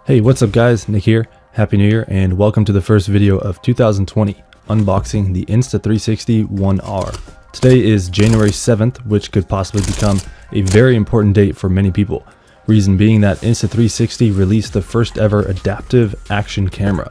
Hey, what's up guys, Nick here. Happy New Year and welcome to the first video of 2020, unboxing the Insta360 1R. Today is January 7th, which could possibly become a very important date for many people. Reason being that Insta360 released the first ever adaptive action camera.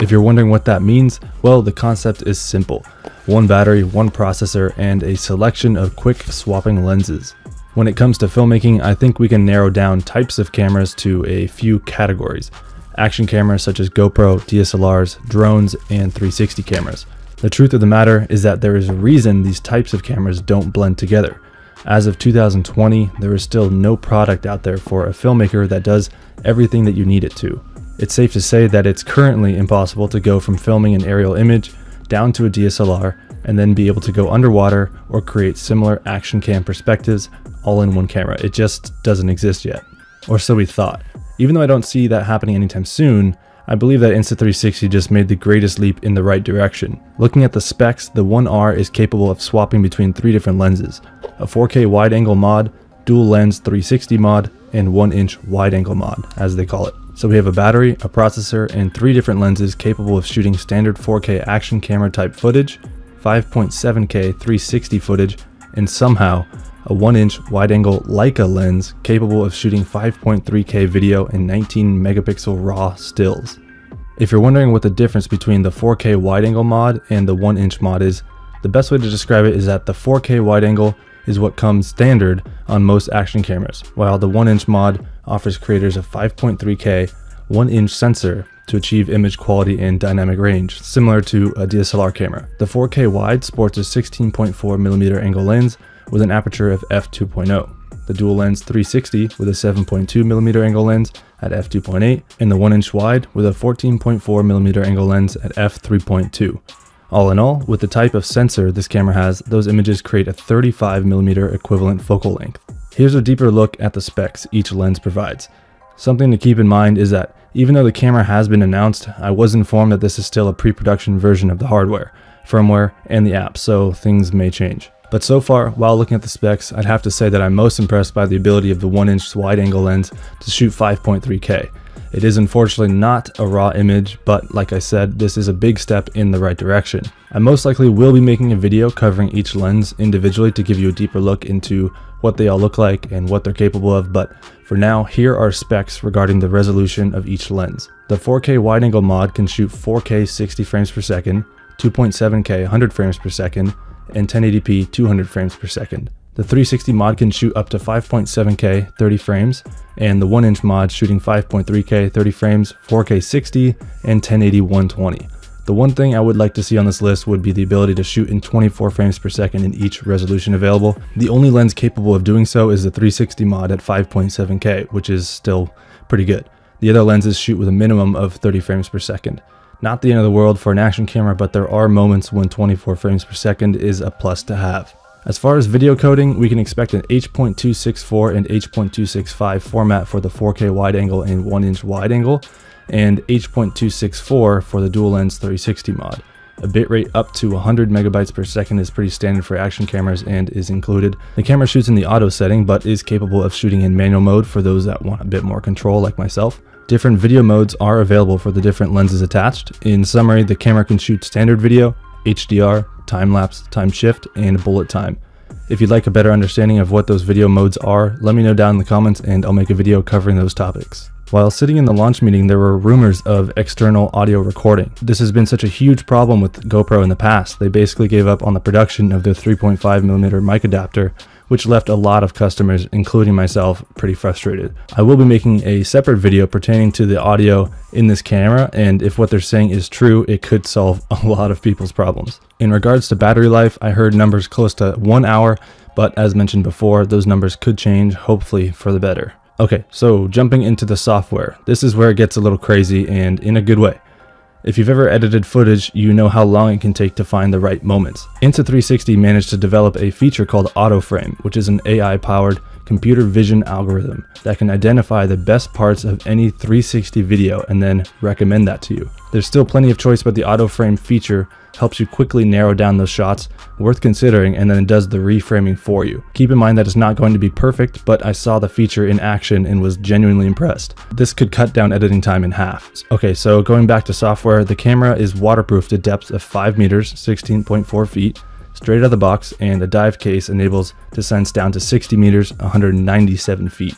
If you're wondering what that means, well, the concept is simple. One battery, one processor, and a selection of quick swapping lenses. When it comes to filmmaking, I think we can narrow down types of cameras to a few categories. Action cameras such as GoPro, DSLRs, drones, and 360 cameras. The truth of the matter is that there is a reason these types of cameras don't blend together. As of 2020, there is still no product out there for a filmmaker that does everything that you need it to. It's safe to say that it's currently impossible to go from filming an aerial image down to a DSLR and then be able to go underwater or create similar action cam perspectives all in one camera. It just doesn't exist yet. Or so we thought. Even though I don't see that happening anytime soon, I believe that Insta360 just made the greatest leap in the right direction. Looking at the specs, the 1R is capable of swapping between 3 different lenses: a 4K wide angle mod, dual lens 360 mod, and 1-inch wide angle mod, as they call it. So we have a battery, a processor, and 3 different lenses capable of shooting standard 4K action camera type footage, 5.7K 360 footage, and somehow a 1-inch wide-angle leica lens capable of shooting 5.3K video and 19 megapixel raw stills. If you're wondering what the difference between the 4K wide-angle mod and the 1-inch mod is, the best way to describe it is that the 4K wide-angle is what comes standard on most action cameras, while the 1-inch mod offers creators a 5.3K 1-inch sensor to achieve image quality and dynamic range, similar to a DSLR camera. The 4K wide sports a 16.4mm angle lens with an aperture of f2.0, the dual lens 360 with a 7.2mm angle lens at f2.8, and the 1-inch wide with a 14.4mm angle lens at f3.2. All in all, with the type of sensor this camera has, those images create a 35mm equivalent focal length. Here's a deeper look at the specs each lens provides. Something to keep in mind is that even though the camera has been announced, I was informed that this is still a pre-production version of the hardware, firmware, and the app, so things may change. But so far, while looking at the specs, I'd have to say that I'm most impressed by the ability of the 1-inch wide-angle lens to shoot 5.3K. It is unfortunately not a raw image, but like I said, this is a big step in the right direction. I most likely will be making a video covering each lens individually to give you a deeper look into what they all look like and what they're capable of, but for now, here are specs regarding the resolution of each lens. The 4K wide-angle mod can shoot 4K 60 frames per second, 2.7K 100 frames per second, and 1080p 200 frames per second. The 360 mod can shoot up to 5.7K 30 frames, and the 1-inch mod shooting 5.3K 30 frames, 4K 60, and 1080 120. The one thing I would like to see on this list would be the ability to shoot in 24 frames per second in each resolution available. The only lens capable of doing so is the 360 mod at 5.7K, which is still pretty good. The other lenses shoot with a minimum of 30 frames per second. Not the end of the world for an action camera, but there are moments when 24 frames per second is a plus to have. As far as video coding, we can expect an H.264 and H.265 format for the 4K wide angle and 1-inch wide angle, and H.264 for the dual lens 360 mod. A bitrate up to 100 megabytes per second is pretty standard for action cameras and is included. The camera shoots in the auto setting, but is capable of shooting in manual mode for those that want a bit more control like myself. Different video modes are available for the different lenses attached. In summary, the camera can shoot standard video, HDR, time-lapse, time shift, and bullet time. If you'd like a better understanding of what those video modes are, let me know down in the comments and I'll make a video covering those topics. While sitting in the launch meeting, there were rumors of external audio recording. This has been such a huge problem with GoPro in the past. They basically gave up on the production of their 3.5mm mic adapter, which left a lot of customers, including myself, pretty frustrated. I will be making a separate video pertaining to the audio in this camera, and if what they're saying is true, it could solve a lot of people's problems. In regards to battery life, I heard numbers close to 1 hour, but as mentioned before, those numbers could change, hopefully for the better. Okay, so jumping into the software. This is where it gets a little crazy, and in a good way. If you've ever edited footage, you know how long it can take to find the right moments. Insta360 managed to develop a feature called Auto Frame, which is an AI-powered computer vision algorithm that can identify the best parts of any 360 video and then recommend that to you. There's still plenty of choice, but the auto frame feature helps you quickly narrow down those shots worth considering, and then it does the reframing for you. Keep in mind that it's not going to be perfect, but I saw the feature in action and was genuinely impressed. This could cut down editing time in half. Okay, so going back to software, the camera is waterproof to depths of 5 meters, 16.4 feet, straight out of the box, and a dive case enables descents down to 60 meters, 197 feet.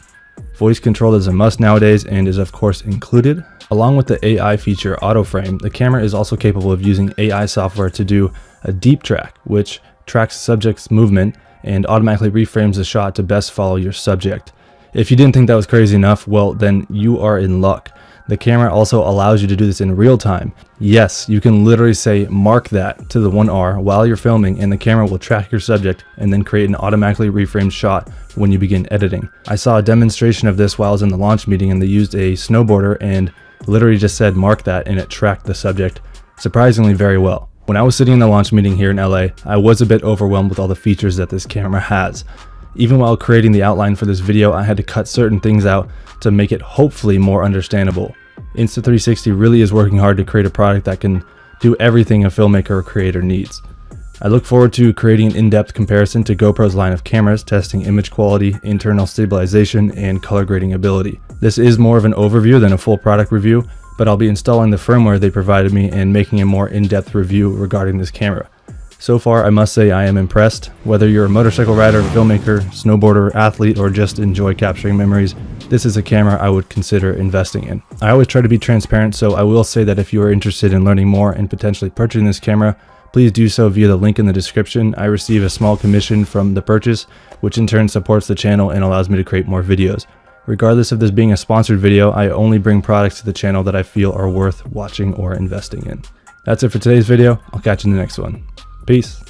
Voice control is a must nowadays and is of course included. Along with the AI feature auto frame, the camera is also capable of using AI software to do a deep track, which tracks subject's movement and automatically reframes the shot to best follow your subject. If you didn't think that was crazy enough, well then you are in luck. The camera also allows you to do this in real time. Yes, you can literally say mark that to the 1R while you're filming, and the camera will track your subject and then create an automatically reframed shot when you begin editing. I saw a demonstration of this while I was in the launch meeting, and they used a snowboarder and literally just said mark that, and it tracked the subject surprisingly very well. When I was sitting in the launch meeting here in LA, I was a bit overwhelmed with all the features that this camera has. Even while creating the outline for this video, I had to cut certain things out to make it hopefully more understandable. Insta360 really is working hard to create a product that can do everything a filmmaker or creator needs. I look forward to creating an in-depth comparison to GoPro's line of cameras, testing image quality, internal stabilization, and color grading ability. This is more of an overview than a full product review, but I'll be installing the firmware they provided me and making a more in-depth review regarding this camera. So far, I must say I am impressed. Whether you're a motorcycle rider, filmmaker, snowboarder, athlete, or just enjoy capturing memories, this is a camera I would consider investing in. I always try to be transparent, so I will say that if you are interested in learning more and potentially purchasing this camera, please do so via the link in the description. I receive a small commission from the purchase, which in turn supports the channel and allows me to create more videos. Regardless of this being a sponsored video, I only bring products to the channel that I feel are worth watching or investing in. That's it for today's video. I'll catch you in the next one. Peace.